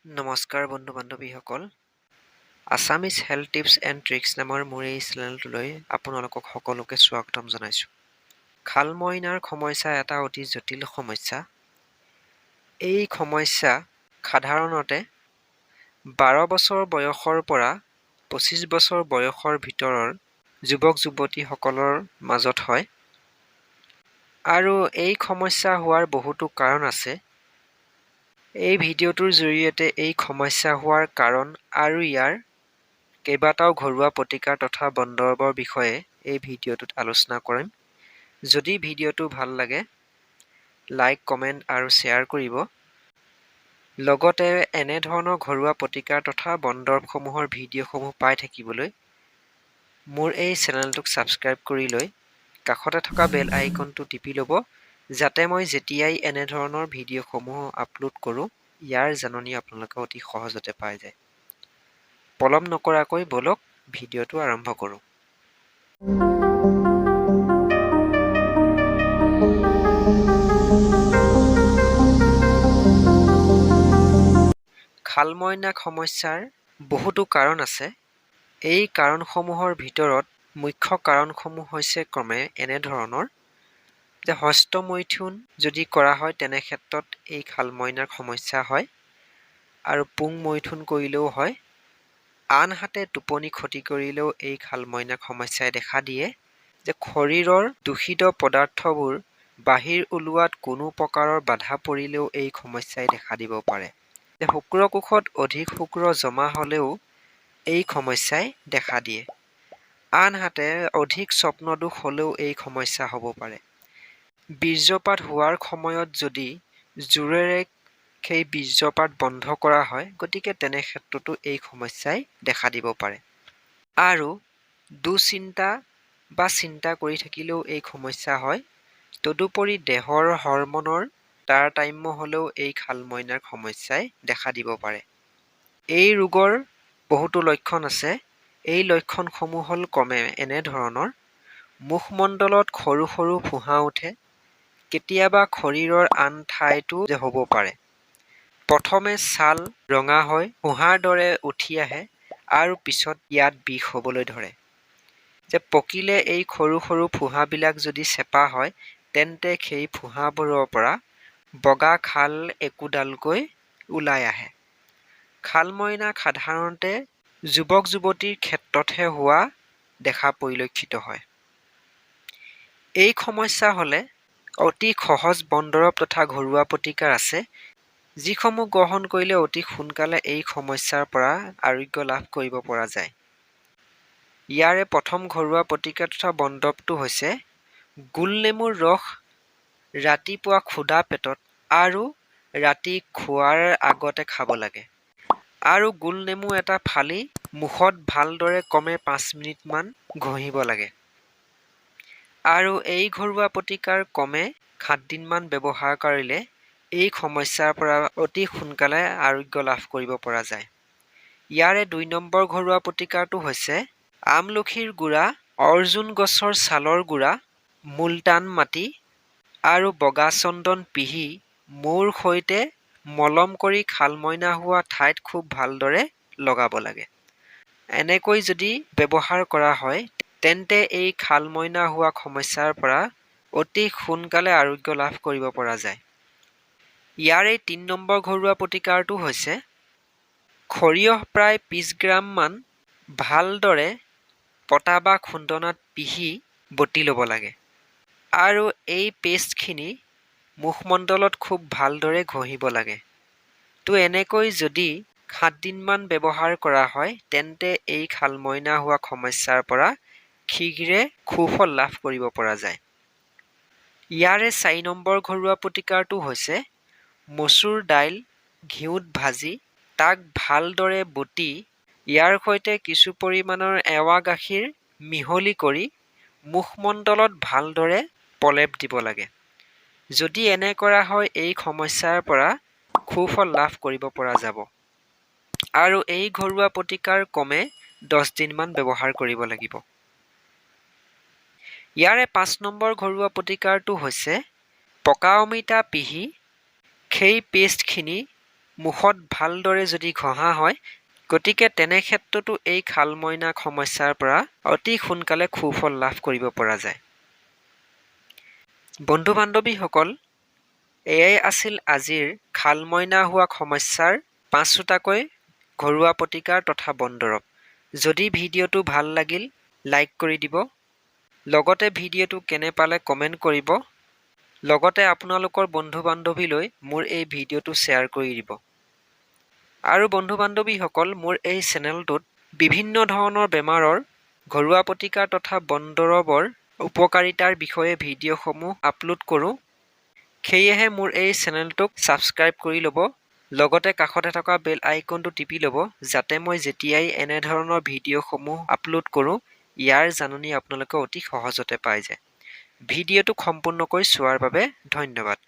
নমস্কাৰ বন্ধু বান্ধৱীসকল Assamese health tips and tricks নামৰ মোৰ এই চেনেলটোলৈ আপোনালোকক সকলোকে স্বাগতম জনাইছোঁ। খালমইনাৰ সমস্যা এটা অতি জটিল সমস্যা। এই সমস্যা সাধাৰণতে 12 বছৰ বয়সৰ পৰা 25 বছৰ বয়সৰ ভিতৰৰ যুৱক যুৱতীসকলৰ মাজত হয় আৰু এই সমস্যা হোৱাৰ বহুতো কাৰণ আছে। এই ভিডিঅ'টোৰ জৰিয়তে এই সমস্যা হোৱাৰ কাৰণ আৰু ইয়াৰ কেইবাটাও ঘৰুৱা প্ৰতিকাৰ তথা বনদৰৱৰ বিষয়ে এই ভিডিঅ'টোত আলোচনা কৰিম। যদি ভিডিঅ'টো ভাল লাগে লাইক, কমেণ্ট আৰু শ্বেয়াৰ কৰিব। লগতে এনে ধৰণৰ ঘৰুৱা প্ৰতিকাৰ তথা বনদৰৱসমূহৰ ভিডিঅ'সমূহ পাই থাকিবলৈ মোৰ এই চেনেলটোক ছাবস্ক্ৰাইব কৰি লৈ কাষতে থকা বেল আইকনটো টিপি ল'ব, যাতে মই যেতিয়াই এনে ধৰণৰ ভিডিঅ'সমূহ আপলোড কৰোঁ ইয়াৰ জাননী আপোনালোকে অতি সহজতে পাই যায়। পলম নকৰাকৈ বলক ভিডিঅ'টো আৰম্ভ কৰোঁ। খালমইনা সমস্যাৰ বহুতো কাৰণ আছে। এই কাৰণসমূহৰ ভিতৰত মুখ্য কাৰণসমূহ হৈছে ক্ৰমে এনে ধৰণৰ যে হস্তমৈথুন যদি কৰা হয় তেনে ক্ষেত্ৰত এই খালমইনাৰ সমস্যা হয় আৰু পুং মৈথুন কৰিলেও হয়। আনহাতে টোপনি ক্ষতি কৰিলেও এই খালমইনাৰ সমস্যাই দেখা দিয়ে। যে শৰীৰৰ দূষিত পদাৰ্থবোৰ বাহিৰ ওলোৱাত কোনো প্ৰকাৰৰ বাধা পৰিলেও এই সমস্যাই দেখা দিব পাৰে। যে শুক্ৰকোষত অধিক শুক্ৰ জমা হ'লেও এই সমস্যাই দেখা দিয়ে। আনহাতে অধিক স্বপ্নদোষ হ'লেও এই সমস্যা হ'ব পাৰে। বীৰ্যপাত হোৱাৰ সময়ত যদি জোৰেৰে সেই বীৰ্যপাত বন্ধ কৰা হয়, গতিকে তেনে ক্ষেত্ৰতো এই সমস্যাই দেখা দিব পাৰে। আৰু দুশ্চিন্তা বা চিন্তা কৰি থাকিলেও এই সমস্যা হয়। তদুপৰি দেহৰ হৰমনৰ তাৰতম্য হ'লেও এই খালমইনাৰ সমস্যাই দেখা দিব পাৰে। এই ৰোগৰ বহুতো লক্ষণ আছে। এই লক্ষণসমূহ হ'ল ক্ৰমে এনে ধৰণৰ মুখমণ্ডলত সৰু সৰু ফোঁহা উঠে, কেতিয়াবা শৰীৰৰ আন ঠাইতো হ'ব পাৰে। প্ৰথমে ছাল ৰঙা হয়, ফোঁহাৰ দৰে উঠি আহে আৰু পিছত ইয়াত বিষ হ'বলৈ ধৰে। যে পকিলে এই সৰু সৰু ফোঁহাবিলাক যদি চেপা হয় তেন্তে সেই ফোঁহাবোৰৰ পৰা বগা খাল একোডালকৈ ওলাই আহে। খালমইনা সাধাৰণতে যুৱক যুৱতীৰ ক্ষেত্ৰতহে হোৱা দেখা পৰিলক্ষিত হয়। এই সমস্যা হ'লে অতি সহজ বনদৰৱ তথা ঘৰুৱা প্ৰতিকাৰ আছে, যিসমূহ গ্ৰহণ কৰিলে অতি সোনকালে এই সমস্যাৰ পৰা আৰোগ্য লাভ কৰিব পৰা যায়। ইয়াৰে প্ৰথম ঘৰুৱা প্ৰতিকাৰ তথা বনদৰৱটো হৈছে গোলনেমুৰ ৰস ৰাতিপুৱা ক্ষুধা পেটত আৰু ৰাতি খোৱাৰ আগতে খাব লাগে। আৰু গোলনেমু এটা ফালি মুখত ভালদৰে ক্ৰমে 5 মিনিটমান ঘঁহিব লাগে। আৰু এই ঘৰুৱা প্ৰতিকাৰ ক্ৰমে 7 দিনমান ব্যৱহাৰ কৰিলে এই সমস্যাৰ পৰা অতি সোনকালে আৰোগ্য লাভ কৰিব পৰা যায়। ইয়াৰে 2 নম্বৰ ঘৰুৱা প্ৰতিকাৰটো হৈছে আমলখিৰ গুড়া, অৰ্জুন গছৰ ছালৰ গুড়া, মুলতান মাটি আৰু বগা চন্দন পিহি মৌৰ সৈতে মলম কৰি খালমইনা হোৱা ঠাইত খুব ভালদৰে লগাব লাগে। এনেকৈ যদি ব্যৱহাৰ কৰা হয় তেন্তে এই খালমইনা হোৱা সমস্যাৰ পৰা অতি সোনকালে আৰোগ্য লাভ কৰিব পৰা যায়। ইয়াৰে 3 নম্বৰ ঘৰুৱা প্ৰতিকাৰটো হৈছে সৰিয়হ প্ৰায় 20 গ্ৰামমান ভালদৰে পটা বা খুন্দনাত পিহি বটি ল'ব লাগে আৰু এই পেষ্টখিনি মুখমণ্ডলত খুব ভালদৰে ঘঁহিব লাগে। তো এনেকৈ যদি 7 দিনমান ব্যৱহাৰ কৰা হয় তেন্তে এই খালমইনা হোৱা সমস্যাৰ পৰা শীঘ্ৰে সুফল লাভ কৰিব পৰা যায়। ইয়াৰে 4 নম্বৰ ঘৰুৱা প্ৰতিকাৰটো হৈছে মচুৰ দাইল ঘিউত ভাজি তাক ভালদৰে বটি ইয়াৰ সৈতে কিছু পৰিমাণৰ এৱা গাখীৰ মিহলি কৰি মুখমণ্ডলত ভালদৰে প্ৰলেপ দিব লাগে। যদি এনে কৰা হয় এই সমস্যাৰ পৰা সুফল লাভ কৰিব পৰা যাব। আৰু এই ঘৰুৱা প্ৰতিকাৰ ক্ৰমে 10 দিনমান ব্যৱহাৰ কৰিব লাগিব। ইয়াৰে 5 নম্বৰ ঘৰুৱা প্ৰতিকাৰটো হৈছে পকা অমিতা পিহি সেই পেষ্টখিনি মুখত ভালদৰে যদি ঘঁহা হয়, গতিকে তেনে ক্ষেত্ৰতো এই খালমইনা সমস্যাৰ পৰা অতি সোনকালে সুফল লাভ কৰিব পৰা যায়। বন্ধু-বান্ধৱীসকল, এয়াই আছিল আজিৰ খালমইনা হোৱা সমস্যাৰ 5টাকৈ ঘৰুৱা প্ৰতিকাৰ তথা বনদৰৱ। যদি ভিডিঅ'টো ভাল লাগিল, লাইক কৰি দিব। লগতে ভিডিঅ'টো কেনে পালে কমেণ্ট কৰিব। লগতে আপোনালোকৰ বন্ধু-বান্ধৱীলৈ মোৰ এই ভিডিঅ'টো শ্বেয়াৰ কৰি দিব। আৰু বন্ধু-বান্ধৱীসকল, মোৰ এই চেনেলটোত বিভিন্ন ধৰণৰ বেমাৰৰ ঘৰুৱা প্ৰতিকাৰ তথা বনদৰৱৰ উপকাৰিতাৰ বিষয়ে ভিডিঅ'সমূহ আপলোড কৰোঁ। সেয়েহে মোৰ এই চেনেলটোক ছাবস্ক্ৰাইব কৰি ল'ব। লগতে কাষতে থকা বেল আইকনটো টিপি ল'ব, যাতে মই যেতিয়াই এনেধৰণৰ ভিডিঅ'সমূহ আপলোড কৰোঁ, ইয়াৰ জাননী আপোনালোকে অতি সহজতে পাই যায়। ভিডিঅ'টোক সম্পূৰ্ণকৈ চোৱাৰ বাবে ধন্যবাদ।